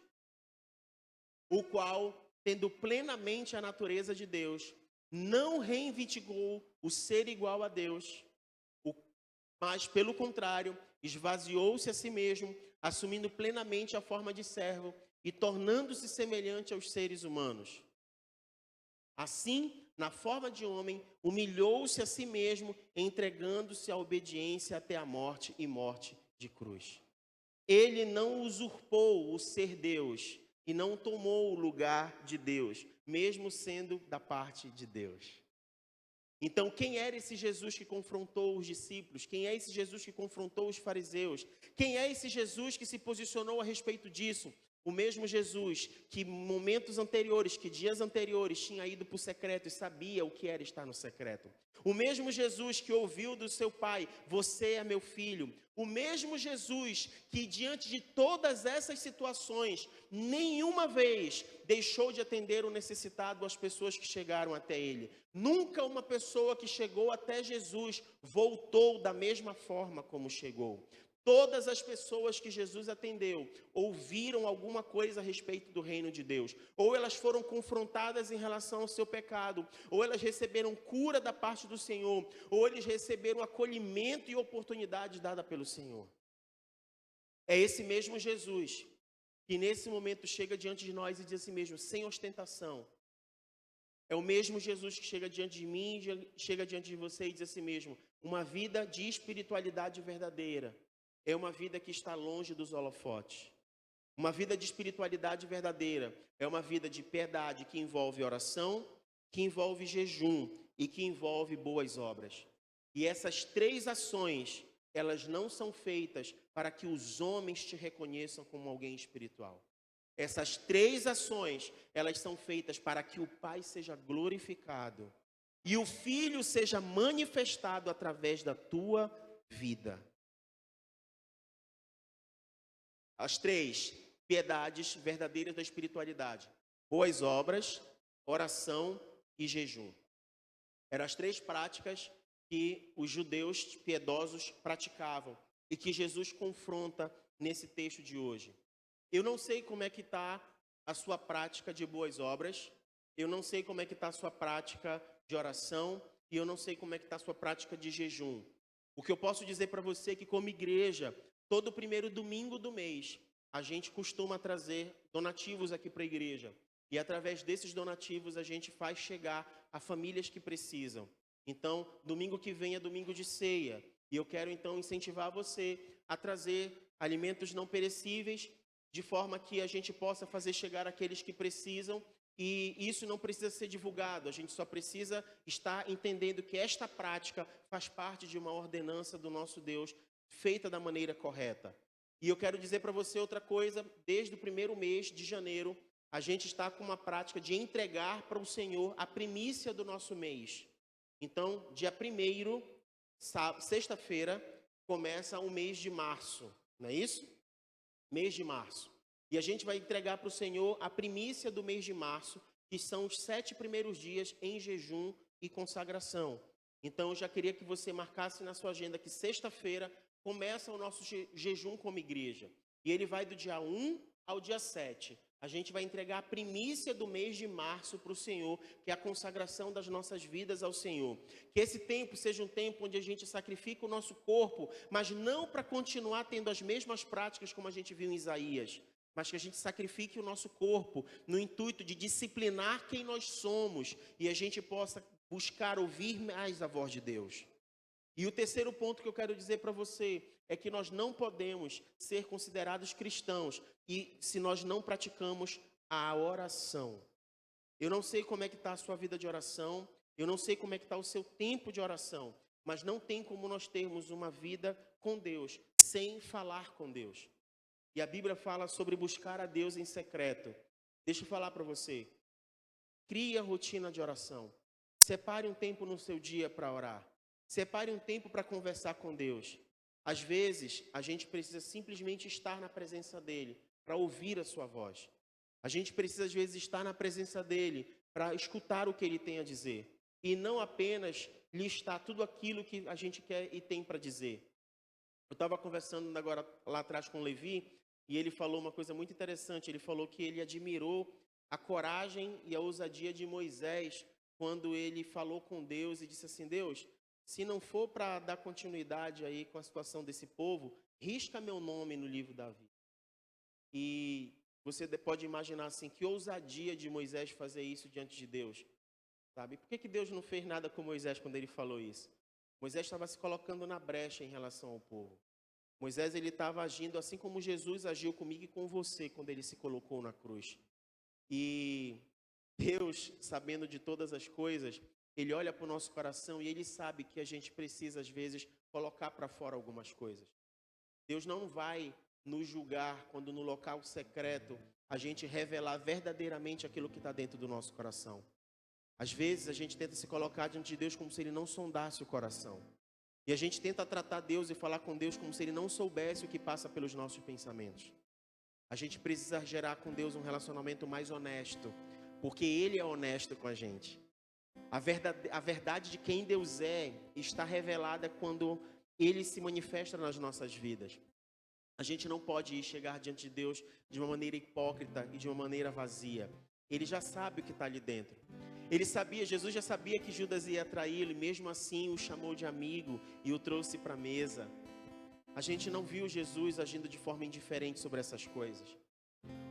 o qual, tendo plenamente a natureza de Deus, não reivindicou o ser igual a Deus, mas, pelo contrário, esvaziou-se a si mesmo, assumindo plenamente a forma de servo e tornando-se semelhante aos seres humanos. Assim, na forma de homem, humilhou-se a si mesmo, entregando-se à obediência até a morte e morte de cruz. Ele não usurpou o ser Deus e não tomou o lugar de Deus, mesmo sendo da parte de Deus. Então, quem era esse Jesus que confrontou os discípulos? Quem é esse Jesus que confrontou os fariseus? Quem é esse Jesus que se posicionou a respeito disso? O mesmo Jesus que momentos anteriores, que dias anteriores, tinha ido para o secreto e sabia o que era estar no secreto. O mesmo Jesus que ouviu do seu pai, você é meu filho. O mesmo Jesus que, diante de todas essas situações, nenhuma vez deixou de atender o necessitado, as pessoas que chegaram até ele. Nunca uma pessoa que chegou até Jesus voltou da mesma forma como chegou. Todas as pessoas que Jesus atendeu ouviram alguma coisa a respeito do reino de Deus. Ou elas foram confrontadas em relação ao seu pecado, ou elas receberam cura da parte do Senhor, ou eles receberam acolhimento e oportunidade dada pelo Senhor. É esse mesmo Jesus que nesse momento chega diante de nós e diz assim mesmo, sem ostentação. É o mesmo Jesus que chega diante de mim, chega diante de você e diz assim mesmo, uma vida de espiritualidade verdadeira. É uma vida que está longe dos holofotes. Uma vida de espiritualidade verdadeira é uma vida de piedade que envolve oração, que envolve jejum e que envolve boas obras. E essas três ações, elas não são feitas para que os homens te reconheçam como alguém espiritual. Essas três ações, elas são feitas para que o Pai seja glorificado e o Filho seja manifestado através da tua vida. As três piedades verdadeiras da espiritualidade: boas obras, oração e jejum. Eram as três práticas que os judeus piedosos praticavam e que Jesus confronta nesse texto de hoje. Eu não sei como é que está a sua prática de boas obras, eu não sei como é que está a sua prática de oração e eu não sei como é que está a sua prática de jejum. O que eu posso dizer para você é que, como igreja, todo primeiro domingo do mês, a gente costuma trazer donativos aqui para a igreja. E através desses donativos a gente faz chegar a famílias que precisam. Então, domingo que vem é domingo de ceia. E eu quero então incentivar você a trazer alimentos não perecíveis, de forma que a gente possa fazer chegar àqueles que precisam. E isso não precisa ser divulgado, a gente só precisa estar entendendo que esta prática faz parte de uma ordenança do nosso Deus, feita da maneira correta. E eu quero dizer para você outra coisa, desde o primeiro mês de janeiro, a gente está com uma prática de entregar para o Senhor a primícia do nosso mês. Então, dia 1º, sexta-feira, começa o mês de março, não é isso? Mês de março. E a gente vai entregar para o Senhor a primícia do mês de março, que são os 7 primeiros dias em jejum e consagração. Então, eu já queria que você marcasse na sua agenda que sexta-feira começa o nosso jejum como igreja. E ele vai do dia 1 ao dia 7. A gente vai entregar a primícia do mês de março para o Senhor, que é a consagração das nossas vidas ao Senhor. Que esse tempo seja um tempo onde a gente sacrifica o nosso corpo, mas não para continuar tendo as mesmas práticas como a gente viu em Isaías. mas que a gente sacrifique o nosso corpo no intuito de disciplinar quem nós somos e a gente possa buscar ouvir mais a voz de Deus. E o terceiro ponto que eu quero dizer para você é que nós não podemos ser considerados cristãos e se nós não praticamos a oração. Eu não sei como é que está a sua vida de oração, eu não sei como é que está o seu tempo de oração, mas não tem como nós termos uma vida com Deus sem falar com Deus. E a Bíblia fala sobre buscar a Deus em secreto. Deixa eu falar para você. Crie a rotina de oração. Separe um tempo no seu dia para orar. Separe um tempo para conversar com Deus. Às vezes, a gente precisa simplesmente estar na presença dEle para ouvir a sua voz. A gente precisa, às vezes, estar na presença dEle para escutar o que Ele tem a dizer. E não apenas listar tudo aquilo que a gente quer e tem para dizer. Eu estava conversando agora lá atrás com o Levi, e ele falou uma coisa muito interessante. Ele falou que ele admirou a coragem e a ousadia de Moisés quando ele falou com Deus e disse assim: Deus, se não for para dar continuidade aí com a situação desse povo, risca meu nome no livro da vida. E você pode imaginar assim, que ousadia de Moisés fazer isso diante de Deus, sabe? Por que Deus não fez nada com Moisés quando ele falou isso? Moisés estava se colocando na brecha em relação ao povo. Moisés, ele estava agindo assim como Jesus agiu comigo e com você quando ele se colocou na cruz. E Deus, sabendo de todas as coisas, Ele olha para o nosso coração e Ele sabe que a gente precisa, às vezes, colocar para fora algumas coisas. Deus não vai nos julgar quando no local secreto a gente revelar verdadeiramente aquilo que está dentro do nosso coração. Às vezes a gente tenta se colocar diante de Deus como se Ele não sondasse o coração. E a gente tenta tratar Deus e falar com Deus como se Ele não soubesse o que passa pelos nossos pensamentos. A gente precisa gerar com Deus um relacionamento mais honesto, porque Ele é honesto com a gente. A verdade de quem Deus é está revelada quando Ele se manifesta nas nossas vidas. A gente não pode chegar diante de Deus de uma maneira hipócrita e de uma maneira vazia. Ele já sabe o que está ali dentro. Jesus já sabia que Judas ia traí-lo e mesmo assim o chamou de amigo e o trouxe para a mesa. A gente não viu Jesus agindo de forma indiferente sobre essas coisas.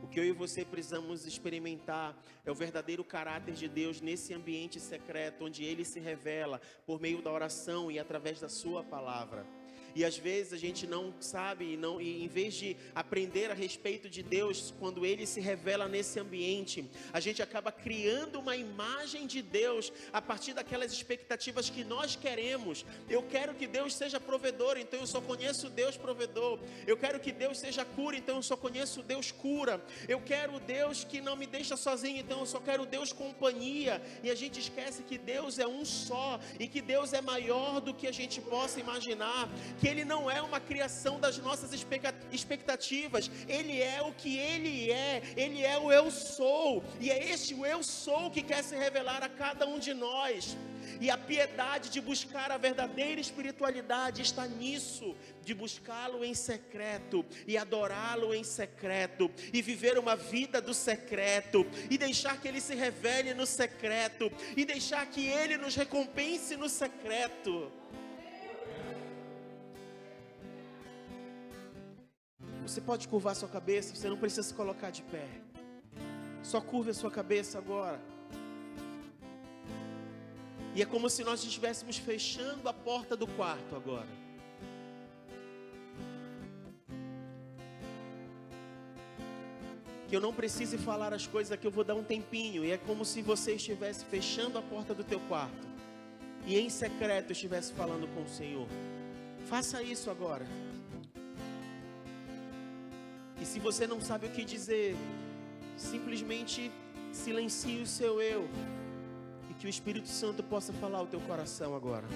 O que eu e você precisamos experimentar é o verdadeiro caráter de Deus nesse ambiente secreto, onde Ele se revela por meio da oração e através da sua palavra. E às vezes a gente não sabe, e em vez de aprender a respeito de Deus, quando Ele se revela nesse ambiente, a gente acaba criando uma imagem de Deus a partir daquelas expectativas que nós queremos. Eu quero que Deus seja provedor, então eu só conheço Deus provedor. Eu quero que Deus seja cura, então eu só conheço Deus cura. Eu quero Deus que não me deixa sozinho, então eu só quero Deus companhia. E a gente esquece que Deus é um só e que Deus é maior do que a gente possa imaginar. Que Ele não é uma criação das nossas expectativas, Ele é o que Ele é o eu sou, e é este o eu sou que quer se revelar a cada um de nós. E a piedade de buscar a verdadeira espiritualidade está nisso, de buscá-lo em secreto e adorá-lo em secreto e viver uma vida do secreto e deixar que Ele se revele no secreto e deixar que Ele nos recompense no secreto. Você pode curvar sua cabeça, você não precisa se colocar de pé. Só curve a sua cabeça agora. E é como se nós estivéssemos fechando a porta do quarto agora. Que eu não precise falar as coisas aqui, eu vou dar um tempinho. E é como se você estivesse fechando a porta do teu quarto e em secreto estivesse falando com o Senhor. Faça isso agora. E se você não sabe o que dizer, simplesmente silencie o seu eu. E que o Espírito Santo possa falar ao teu coração agora.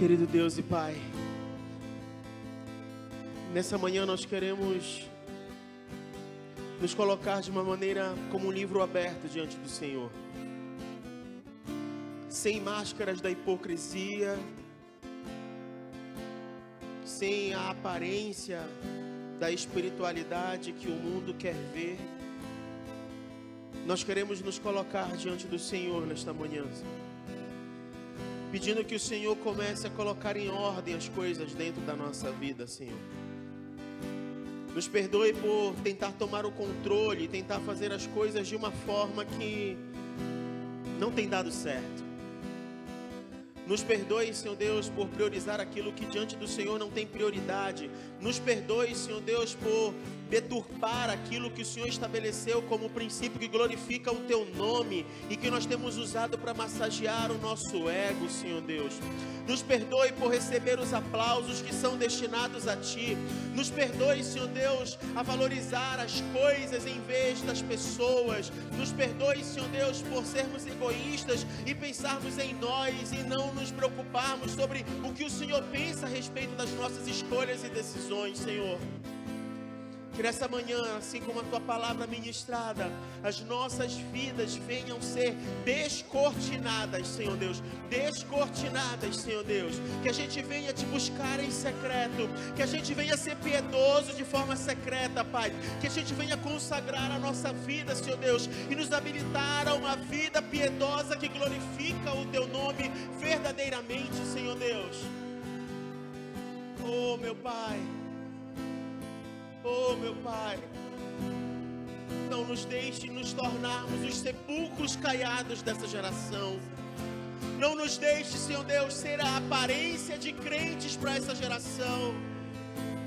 Querido Deus e Pai, nessa manhã nós queremos nos colocar de uma maneira como um livro aberto diante do Senhor, sem máscaras da hipocrisia, sem a aparência da espiritualidade que o mundo quer ver. Nós queremos nos colocar diante do Senhor nesta manhã, pedindo que o Senhor comece a colocar em ordem as coisas dentro da nossa vida, Senhor. Nos perdoe por tentar tomar o controle, tentar fazer as coisas de uma forma que não tem dado certo. Nos perdoe, Senhor Deus, por priorizar aquilo que diante do Senhor não tem prioridade. Nos perdoe, Senhor Deus, por deturpar aquilo que o Senhor estabeleceu como princípio que glorifica o Teu nome e que nós temos usado para massagear o nosso ego, Senhor Deus. Nos perdoe por receber os aplausos que são destinados a Ti. Nos perdoe, Senhor Deus, a valorizar as coisas em vez das pessoas. Nos perdoe, Senhor Deus, por sermos egoístas e pensarmos em nós e não nos preocuparmos sobre o que o Senhor pensa a respeito das nossas escolhas e decisões, Senhor. Que nessa manhã, assim como a Tua palavra ministrada, as nossas vidas venham ser descortinadas, Senhor Deus. Descortinadas, Senhor Deus. Que a gente venha Te buscar em secreto. Que a gente venha ser piedoso de forma secreta, Pai. Que a gente venha consagrar a nossa vida, Senhor Deus, e nos habilitar a uma vida piedosa que glorifica o Teu nome verdadeiramente, Senhor Deus. Oh, meu Pai. Oh, meu Pai, não nos deixe nos tornarmos os sepulcros caiados dessa geração. Não nos deixe, Senhor Deus, ser a aparência de crentes para essa geração.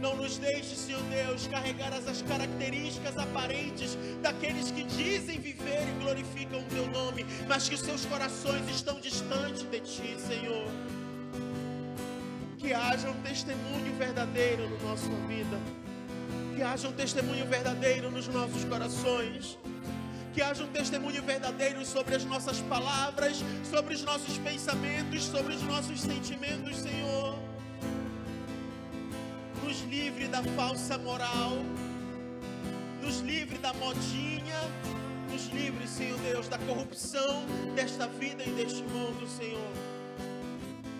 Não nos deixe, Senhor Deus, carregar as características aparentes daqueles que dizem viver e glorificam o Teu nome, mas que os seus corações estão distantes de Ti, Senhor. Que haja um testemunho verdadeiro na nossa vida. Que haja um testemunho verdadeiro nos nossos corações. Que haja um testemunho verdadeiro sobre as nossas palavras, sobre os nossos pensamentos, sobre os nossos sentimentos, Senhor. Nos livre da falsa moral. Nos livre da modinha. Nos livre, Senhor Deus, da corrupção desta vida e deste mundo, Senhor.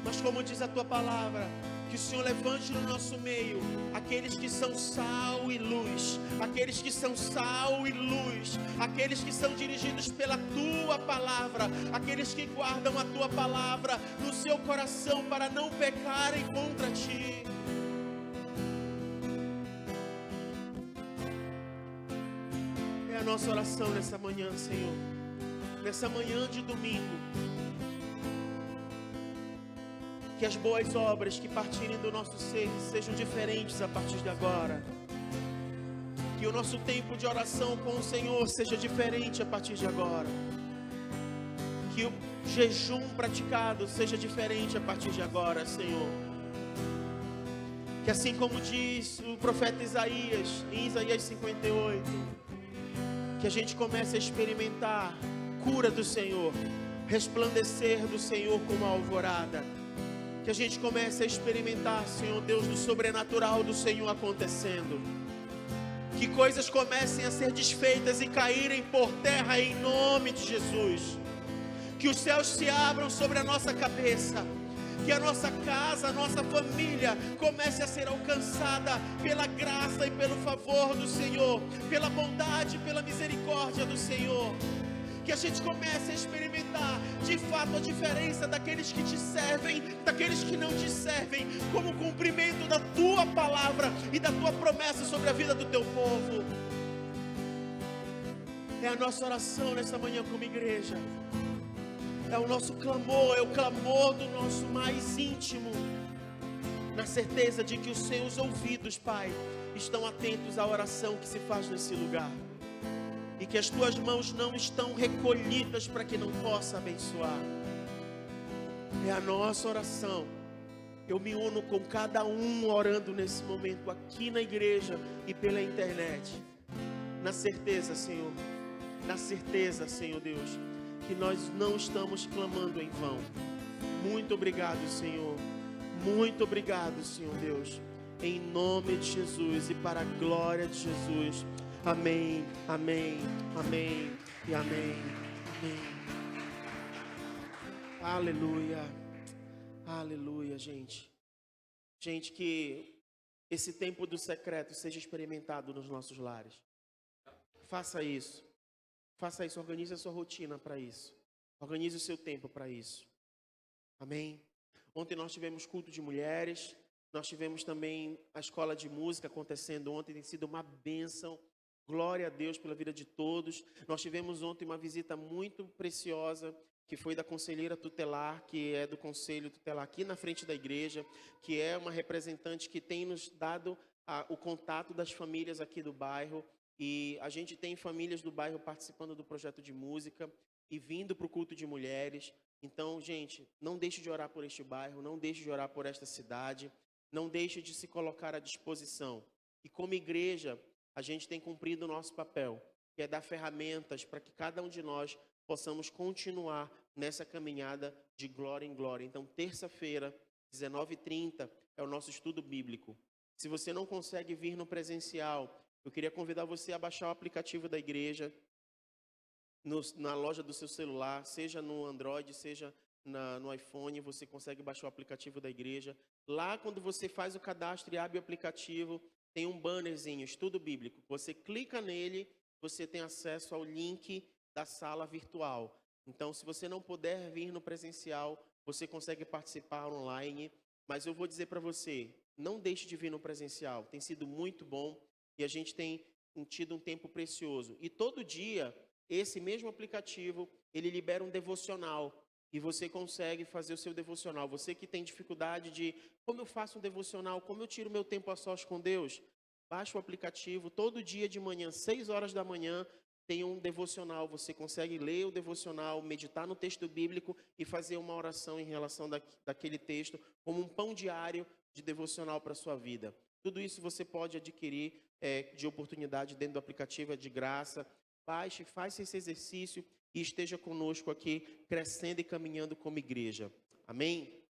Mas como diz a Tua palavra, que o Senhor levante no nosso meio aqueles que são sal e luz, aqueles que são sal e luz, aqueles que são dirigidos pela Tua palavra, aqueles que guardam a Tua palavra no seu coração para não pecarem contra Ti. É a nossa oração nessa manhã, Senhor, nessa manhã de domingo. Que as boas obras que partirem do nosso ser sejam diferentes a partir de agora. Que o nosso tempo de oração com o Senhor seja diferente a partir de agora. Que o jejum praticado seja diferente a partir de agora, Senhor. Que assim como diz o profeta Isaías, em Isaías 58, que a gente comece a experimentar cura do Senhor, resplandecer do Senhor como a alvorada. Que a gente comece a experimentar, Senhor Deus, do sobrenatural do Senhor acontecendo. Que coisas comecem a ser desfeitas e caírem por terra em nome de Jesus. Que os céus se abram sobre a nossa cabeça. Que a nossa casa, a nossa família comece a ser alcançada pela graça e pelo favor do Senhor, pela bondade e pela misericórdia do Senhor. Que a gente comece a experimentar de fato a diferença daqueles que Te servem, daqueles que não Te servem, como cumprimento da Tua palavra e da Tua promessa sobre a vida do Teu povo. É a nossa oração nessa manhã como igreja. É o nosso clamor, é o clamor do nosso mais íntimo, na certeza de que os Seus ouvidos, Pai, estão atentos à oração que se faz nesse lugar. E que as Tuas mãos não estão recolhidas para que não possa abençoar. É a nossa oração. Eu me uno com cada um orando nesse momento aqui na igreja e pela internet. Na certeza, Senhor. Na certeza, Senhor Deus, que nós não estamos clamando em vão. Muito obrigado, Senhor. Muito obrigado, Senhor Deus. Em nome de Jesus e para a glória de Jesus. Amém, amém, amém e amém. Amém. Aleluia. Aleluia, gente. Gente, que esse tempo do secreto seja experimentado nos nossos lares. Faça isso. Faça isso. Organize a sua rotina para isso. Organize o seu tempo para isso. Amém. Ontem nós tivemos culto de mulheres. Nós tivemos também a escola de música acontecendo ontem. Tem sido uma bênção. Glória a Deus pela vida de todos. Nós tivemos ontem uma visita muito preciosa, que foi da conselheira tutelar, que é do conselho tutelar aqui na frente da igreja, que é uma representante que tem nos dado o contato das famílias aqui do bairro. E a gente tem famílias do bairro participando do projeto de música e vindo para o culto de mulheres. Então, gente, não deixe de orar por este bairro, não deixe de orar por esta cidade, não deixe de se colocar à disposição. E como igreja, a gente tem cumprido o nosso papel, que é dar ferramentas para que cada um de nós possamos continuar nessa caminhada de glória em glória. Então, terça-feira, 19h30, é o nosso estudo bíblico. Se você não consegue vir no presencial, eu queria convidar você a baixar o aplicativo da igreja na loja do seu celular, seja no Android, seja no iPhone, você consegue baixar o aplicativo da igreja. Lá, quando você faz o cadastro e abre o aplicativo, tem um bannerzinho, estudo bíblico. Você clica nele, você tem acesso ao link da sala virtual. Então, se você não puder vir no presencial, você consegue participar online. Mas eu vou dizer para você, não deixe de vir no presencial. Tem sido muito bom e a gente tem tido um tempo precioso. E todo dia, esse mesmo aplicativo, ele libera um devocional. E você consegue fazer o seu devocional. Você que tem dificuldade de, como eu faço um devocional, como eu tiro meu tempo a sós com Deus? Baixa o aplicativo, todo dia de manhã, 6 horas da manhã, tem um devocional. Você consegue ler o devocional, meditar no texto bíblico e fazer uma oração em relação daquele texto, como um pão diário de devocional para a sua vida. Tudo isso você pode adquirir de oportunidade dentro do aplicativo, é de graça. Baixe, faça esse exercício e esteja conosco aqui, crescendo e caminhando como igreja. Amém?